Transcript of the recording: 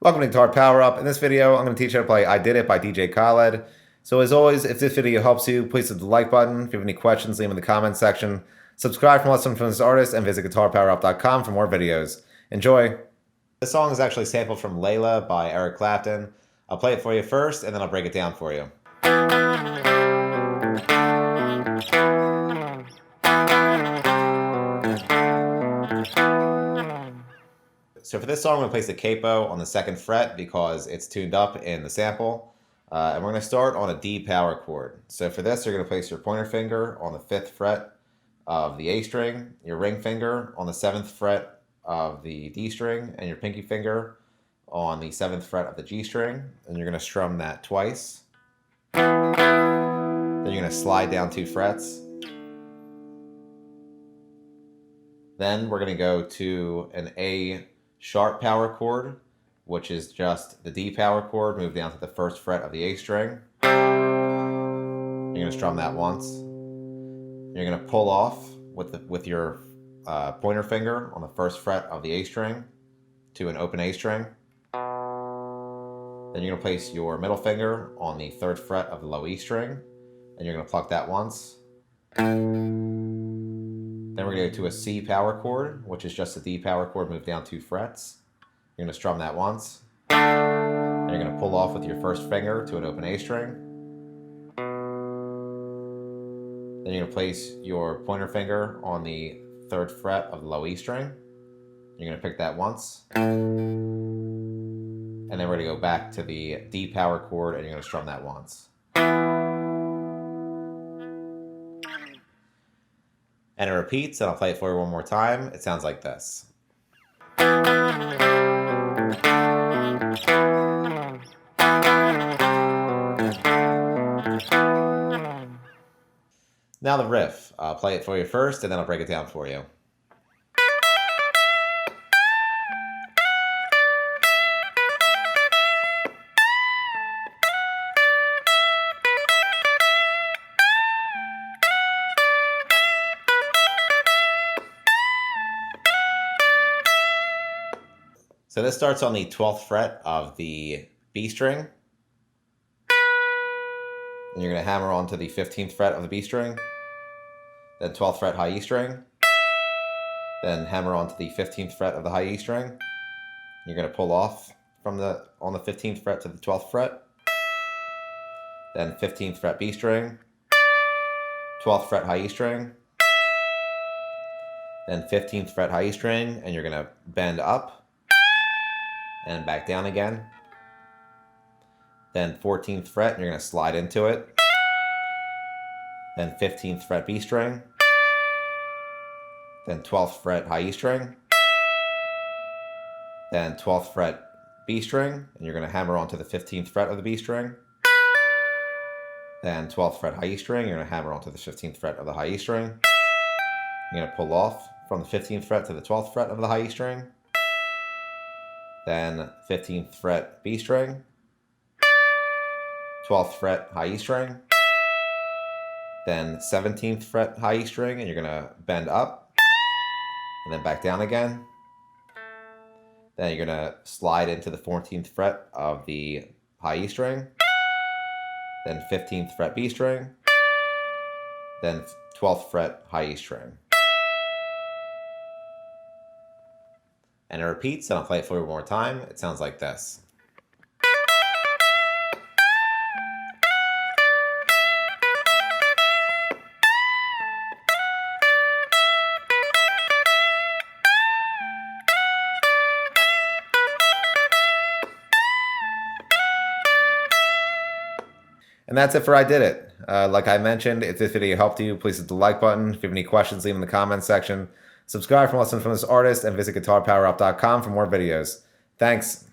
Welcome to Guitar Power Up. In this video, I'm going to teach you how to play I Did It by DJ Khaled. So as always, if this video helps you, please hit the like button. If you have any questions, leave them in the comments section. Subscribe for lessons from this artist and visit guitarpowerup.com for more videos. Enjoy! This song is actually sampled from Layla by Eric Clapton. I'll play it for you first, and then I'll break it down for you. So for this song, I'm going to place the capo on the 2nd fret because it's tuned up in the sample. And we're going to start on a D power chord. So for this, you're going to place your pointer finger on the 5th fret of the A string, your ring finger on the 7th fret of the D string, and your pinky finger on the 7th fret of the G string. And you're going to strum that twice. Then you're going to slide down 2 frets. Then we're going to go to an A sharp power chord, which is just the D power chord, move down to the 1st fret of the A string. You're going to strum that once. You're going to pull off with your pointer finger on the 1st fret of the A string to an open A string. Then you're going to place your middle finger on the 3rd fret of the low E string, and you're going to pluck that once. Then we're going to go to a C power chord, which is just a D power chord, move down 2 frets. You're going to strum that once. And you're going to pull off with your 1st finger to an open A string. Then you're going to place your pointer finger on the 3rd fret of the low E string. You're going to pick that once. And then we're going to go back to the D power chord, and you're going to strum that once. And it repeats, and I'll play it for you one more time. It sounds like this. Now the riff. I'll play it for you first, and then I'll break it down for you. So this starts on the 12th fret of the B string. And you're going to hammer onto the 15th fret of the B string. Then 12th fret high E string. Then hammer onto the 15th fret of the high E string. You're going to pull off on the 15th fret to the 12th fret. Then 15th fret B string. 12th fret high E string. Then 15th fret high E string, and you're going to bend up and back down again. Then 14th fret, and you're going to slide into it. Then 15th fret B string. Then 12th fret high E string. Then 12th fret B string, and you're going to hammer onto the 15th fret of the B string. Then 12th fret high E string, you're going to hammer onto the 15th fret of the high E string. You're going to pull off from the 15th fret to the 12th fret of the high E string. Then 15th fret B string, 12th fret high E string, then 17th fret high E string, and you're going to bend up and then back down again. Then you're going to slide into the 14th fret of the high E string, then 15th fret B string, then 12th fret high E string. And it repeats, and I'll play it for you one more time. It sounds like this. And that's it for I Did It. Like I mentioned, if this video helped you, please hit the like button. If you have any questions, leave them in the comments section. Subscribe for lessons from this artist and visit guitarpowerup.com for more videos. Thanks.